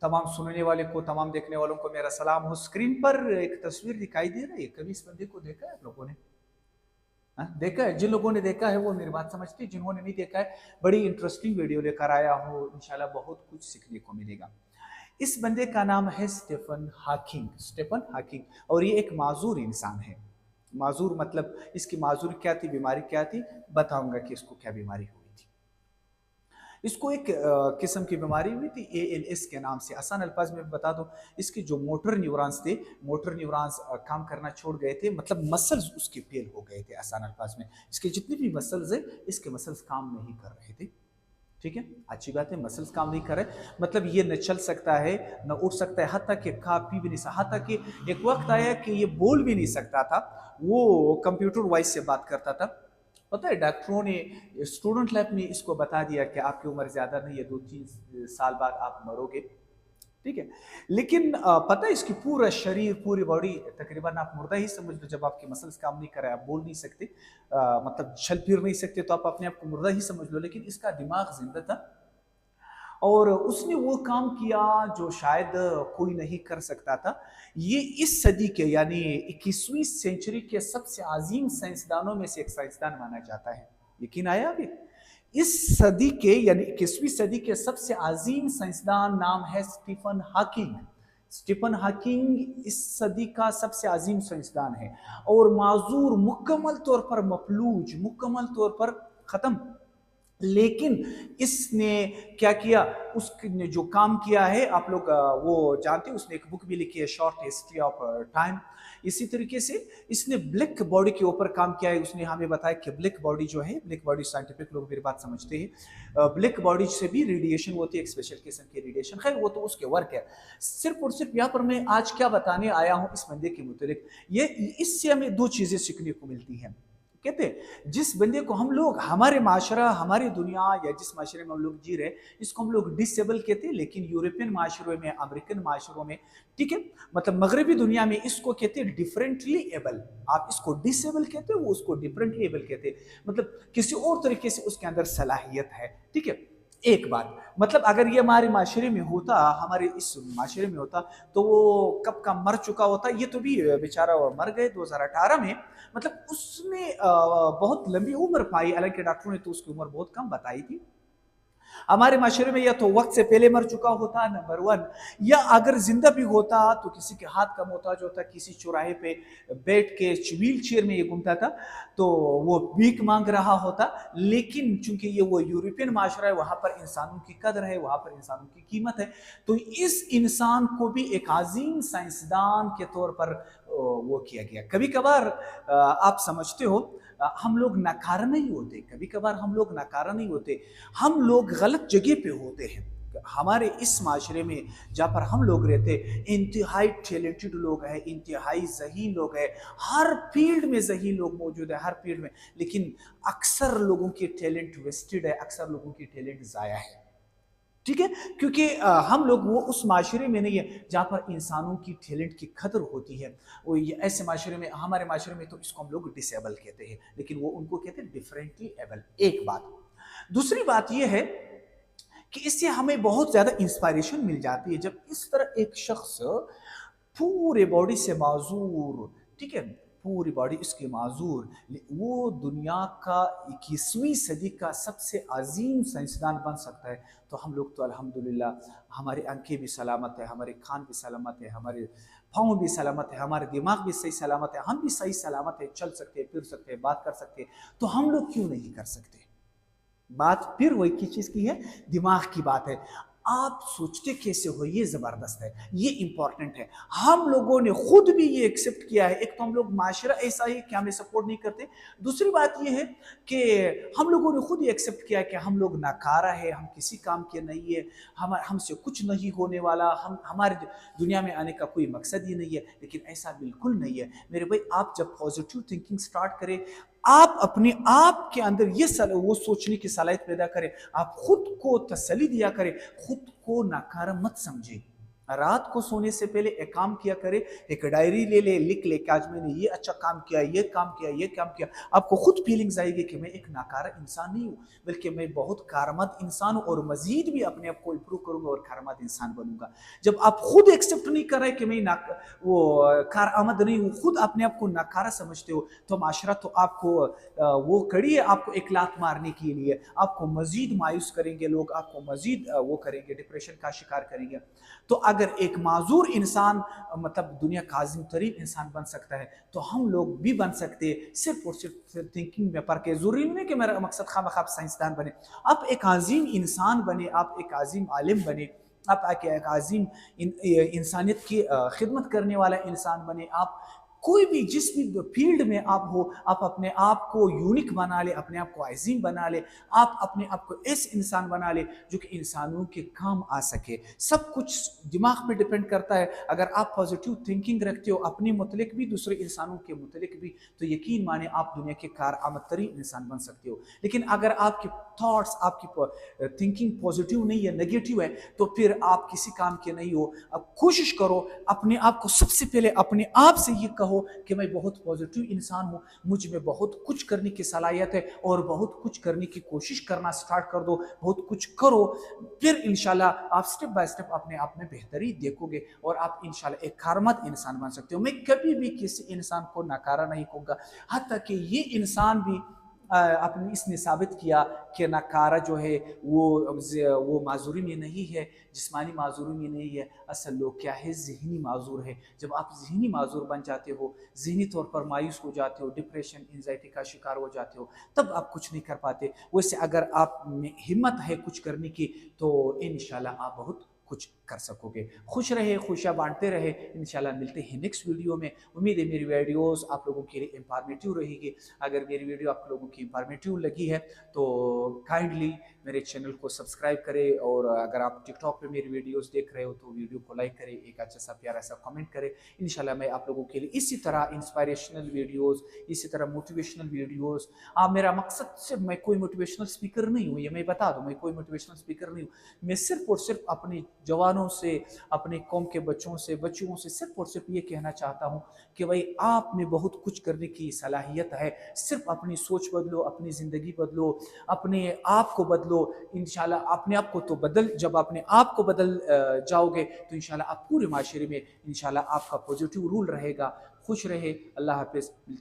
तमाम सुनने वाले को, तमाम देखने वालों को मेरा सलाम हो। स्क्रीन पर एक तस्वीर दिखाई दे रही है, कभी इस बंदे को देखा है आप लोगों ने? देखा है? जिन लोगों ने देखा है वो मेरी बात समझते हैं, जिन्होंने नहीं देखा है बड़ी इंटरेस्टिंग वीडियो लेकर आया हूँ, इंशाल्लाह बहुत कुछ सीखने को मिलेगा। इस बंदे का नाम है स्टीफन हॉकिंग, स्टीफन हॉकिंग, और ये एक माजूर इंसान है। माजूर मतलब इसकी माजूर क्या थी, बीमारी क्या थी, बताऊंगा कि इसको क्या बीमारी हुई थी। इसको एक किस्म की बीमारी हुई थी ALS के नाम से। आसान अल्फाज में बता दो, इसके जो मोटर न्यूरॉन्स थे, मोटर न्यूरॉन्स काम करना छोड़ गए थे, मतलब मसल्स उसके फेल हो गए थे। आसान अल्फाज में इसके जितने भी मसल्स है, इसके मसल्स काम नहीं कर रहे थे। ठीक है, अच्छी बात है, मसल्स काम नहीं कर रहे, मतलब ये न चल सकता है, न उठ सकता है, हत्ता कि खा पी भी नहीं सकता, हत्ता कि एक वक्त आया कि ये बोल भी नहीं सकता था, वो कंप्यूटर वॉइस से बात करता था। पता है, डॉक्टरों ने स्टूडेंट लाइफ में इसको बता दिया कि आपकी उम्र ज्यादा नहीं है, 2-3 साल बाद आप मरोगे। ठीक है, लेकिन पता है इसकी पूरा शरीर, पूरी बॉडी, तकरीबन आप मुर्दा ही समझ लो। जब आपके मसल्स काम नहीं कर रहे, आप बोल नहीं सकते, मतलब चल फिर नहीं सकते, तो आप अपने आप को मुर्दा ही समझ लो। लेकिन इसका दिमाग जिंदा था, और उसने वो काम किया जो शायद कोई नहीं कर सकता था। ये इस सदी के यानी 21वीं सेंचुरी के सबसे अजीम साइंसदानों में से एक साइंसदान माना जाता है। यकीन आया अभी? इस सदी के यानी 21वीं सदी के सबसे अजीम साइंसदान नाम है स्टीफन हॉकिंग। स्टीफन हॉकिंग इस सदी का सबसे अजीम साइंसदान है, और माजूर, मुकम्मल तौर पर मफलूज, मुकम्मल तौर पर खत्म। लेकिन इसने क्या किया, उसने जो काम किया है आप लोग वो जानते हैं, उसने एक बुक भी लिखी है, शॉर्ट हिस्ट्री ऑफ टाइम। इसी तरीके से इसने ब्लैक बॉडी के ऊपर काम किया है। उसने हमें बताया कि ब्लैक बॉडी जो है, ब्लैक बॉडी साइंटिफिक लोग मेरी बात समझते हैं, ब्लैक बॉडी से भी रेडिएशन होती है, एक स्पेशल किस्म की रेडिएशन। खैर वो तो उसके वर्क है। सिर्फ और सिर्फ यहाँ पर मैं आज क्या बताने आया हूँ इस बंदे के मुतालिक, ये इससे हमें दो चीजें सीखने को मिलती हैं। कहते हैं जिस बंदे को हम लोग, हमारे माशरा, हमारी दुनिया, या जिस माशरे में हम लोग जी रहे, इसको हम लोग डिसेबल कहते हैं, लेकिन यूरोपियन माशरों में, अमेरिकन माशरों में, ठीक है, मतलब मगरबी दुनिया में इसको कहते हैं डिफरेंटली एबल। आप इसको डिसेबल कहते हो, वो उसको डिफरेंटली एबल कहते हैं, मतलब किसी और तरीके से उसके अंदर सलाहियत है। ठीक है, एक बात, मतलब अगर ये हमारे माशरे में होता, हमारे इस माशरे में होता, तो वो कब का मर चुका होता। ये तो भी बेचारा मर गए 2018 में, मतलब उसने बहुत लंबी उम्र पाई, हालांकि डॉक्टरों ने तो उसकी उम्र बहुत कम बताई थी। हमारे माशरे में या तो वक्त से पहले मर चुका होता, नंबर वन, या अगर जिंदा भी होता तो किसी के हाथ का मोहताज होता, किसी चौराहे पे बैठ के व्हील चेयर में ये घूमता था, तो वो भीख मांग रहा होता। लेकिन चूंकि ये वो यूरोपियन माशरा है, वहां पर इंसानों की कदर है, वहां पर इंसानों की कीमत है, तो इस इंसान को भी एक अजीम साइंसदान के तौर पर वो किया गया। कभी कभार आप समझते हो, हम लोग नकारा नहीं होते, कभी कभार हम लोग नकारा नहीं होते, हम लोग गलत जगह पे होते हैं। हमारे इस माशरे में जहाँ पर हम लोग रहते, इंतहाई टैलेंटेड लोग हैं, इंतहाई ज़हीन लोग हैं, हर फील्ड में ज़हीन लोग मौजूद है, हर फील्ड में, लेकिन अक्सर लोगों की टैलेंट वेस्टेड है, अक्सर लोगों की टैलेंट ज़ाया है। ठीक है, क्योंकि हम लोग वो उस माशरे में नहीं है जहाँ पर इंसानों की टैलेंट की कदर होती है। वो ऐसे माशरे में, हमारे माशरे में तो इसको हम लोग डिसेबल कहते हैं, लेकिन वो उनको कहते हैं डिफरेंटली एबल। एक बात। दूसरी बात ये है कि इससे हमें बहुत ज्यादा इंस्पायरेशन मिल जाती है, जब इस तरह एक शख्स पूरे बॉडी से माजूर, ठीक है, पूरी बॉडी इसकी माजूर, वो दुनिया का 21वीं सदी का सबसे अजीम साइंसदान बन सकता है, तो हम लोग तो अल्हम्दुलिल्लाह, हमारी आंखें भी सलामत है, हमारे कान भी सलामत है, हमारे पाँव भी सलामत है, हमारे दिमाग भी सही सलामत है, हम भी सही सलामत है, चल सकते हैं, फिर सकते हैं, बात कर सकते हैं, तो हम लोग क्यों नहीं कर सकते? बात फिर वही की चीज की है, दिमाग की बात है। आप सोचते कैसे हो, ये जबरदस्त है, ये इंपॉर्टेंट है। हम लोगों ने खुद भी ये एक्सेप्ट किया है। एक तो हम लोग माशरा ऐसा है कि हमें सपोर्ट नहीं करते, दूसरी बात ये है कि हम लोगों ने खुद ही एक्सेप्ट किया कि हम लोग नाकारा है, हम किसी काम के नहीं है, हम हमसे कुछ नहीं होने वाला, हम हमारे दुनिया में आने का कोई मकसद ही नहीं है। लेकिन ऐसा बिल्कुल नहीं है मेरे भाई। आप जब पॉजिटिव थिंकिंग स्टार्ट करें, आप अपने आप के अंदर ये वो सोचने की सलाहियत पैदा करें, आप खुद को तसल्ली दिया करें, खुद को नाकारा मत समझे। رات کو سونے سے پہلے ایک کام کیا کرے، ایک ڈائری لے لے، لکھ لے کہ آج میں نے یہ اچھا کام کیا، یہ کام کیا، یہ کام کیا. آپ کو خود فیلنگز آئے گی کہ میں ایک ناکارہ انسان نہیں ہوں، بلکہ میں بہت کارآمد انسان ہوں، اور مزید بھی اپنے آپ کو امپروو کروں گا اور کارآمد انسان بنوں گا. جب آپ خود ایکسیپٹ نہیں کر رہے کہ میں وہ کارآمد نہیں ہوں، خود اپنے آپ کو ناکارہ سمجھتے ہو، تو معاشرہ تو آپ کو وہ کڑی ہے آپ کو ایک لات مارنے کے لیے. آپ کو مزید مایوس کریں گے لوگ، آپ کو مزید وہ کریں گے، ڈپریشن کا شکار کریں گے. تو اگر ایک معذور انسان مطلب دنیا کا عظیم ترین انسان بن سکتا ہے تو ہم لوگ بھی بن سکتے ہیں، صرف اور صرف تھنکنگ میں فرق ہے. ضروری نہیں کہ میرا مقصد خواہ مخواہ سائنسدان بنے، آپ ایک عظیم انسان بنے، آپ ایک عظیم عالم بنے، آپ ایک عظیم انسانیت کی خدمت کرنے والا انسان بنے. آپ کوئی بھی جس بھی فیلڈ میں آپ ہو، آپ اپنے آپ کو یونیک بنا لے، اپنے آپ کو عظیم بنا لے، آپ اپنے آپ کو ایسے انسان بنا لے جو کہ انسانوں کے کام آ سکے. سب کچھ دماغ پہ ڈیپینڈ کرتا ہے. اگر آپ پازیٹیو تھنکنگ رکھتے ہو اپنے متعلق بھی، دوسرے انسانوں کے متعلق بھی، تو یقین مانے آپ دنیا کے کارآمد ترین انسان بن سکتے ہو. لیکن اگر آپ کی تھاٹس، آپ کی تھنکنگ پازیٹیو نہیں ہے، نیگیٹو ہے، تو پھر آپ کسی کام کے نہیں ہو. اب کوشش کرو اپنے آپ کو سب سے پہلے اپنے آپ سے یہ کہو کہ میں بہت پازیٹیو انسان ہوں، مجھ میں بہت کچھ کرنے کی صلاحیت ہے، اور بہت کچھ کرنے کی کوشش کرنا سٹارٹ کر دو. بہت کچھ کرو، پھر انشاءاللہ آپ سٹیپ بائی سٹیپ اپنے آپ میں بہتری دیکھو گے، اور آپ انشاءاللہ ایک کارآمد انسان بن سکتے ہو. میں کبھی بھی کسی انسان کو ناکارہ نہیں کہوں گا، حتیٰ کہ یہ انسان بھی اپنی اس نے ثابت کیا کہ ناکارہ جو ہے وہ معذوری میں نہیں ہے، جسمانی معذوری میں نہیں ہے. اصل لوگ کیا ہے؟ ذہنی معذور ہے. جب آپ ذہنی معذور بن جاتے ہو، ذہنی طور پر مایوس ہو جاتے ہو، ڈپریشن انزائٹی کا شکار ہو جاتے ہو، تب آپ کچھ نہیں کر پاتے. ویسے اگر آپ میں ہمت ہے کچھ کرنے کی تو انشاءاللہ آپ بہت کچھ کر سکو گے. خوش رہے، خوشیاں بانٹتے رہے. انشاءاللہ ملتے ہیں نیکسٹ ویڈیو میں. امید ہے میری ویڈیوز آپ لوگوں کے لیے انفارمیٹیو رہے گی. اگر میری ویڈیو آپ لوگوں کی انفارمیٹیو لگی ہے تو کائنڈلی میرے چینل کو سبسکرائب کرے، اور اگر آپ ٹک ٹاک پہ میری ویڈیوز دیکھ رہے ہو تو ویڈیو کو لائک کرے، ایک اچھا سا پیارا سا کمنٹ کرے. انشاءاللہ میں آپ لوگوں کے لیے اسی طرح انسپائریشنل ویڈیوز، اسی طرح موٹیویشنل ویڈیوز. میرا مقصد صرف، میں کوئی موٹیویشنل اسپیکر نہیں ہوں، یہ میں بتا دوں، میں کوئی موٹیویشنل اسپیکر نہیں ہوں. میں صرف اور صرف اپنے جوانوں سے، اپنے قوم کے بچوں سے، بچیوں سے صرف اور صرف یہ کہنا چاہتا ہوں کہ بھائی آپ میں بہت کچھ کرنے کی صلاحیت ہے. صرف اپنی سوچ بدلو، اپنی زندگی بدلو، اپنے آپ کو بدلو. انشاءاللہ اپنے آپ کو تو جب اپنے آپ کو بدل جاؤ گے تو انشاءاللہ آپ پورے معاشرے میں انشاءاللہ آپ کا پوزیٹیو رول رہے گا. خوش رہے. اللہ حافظ.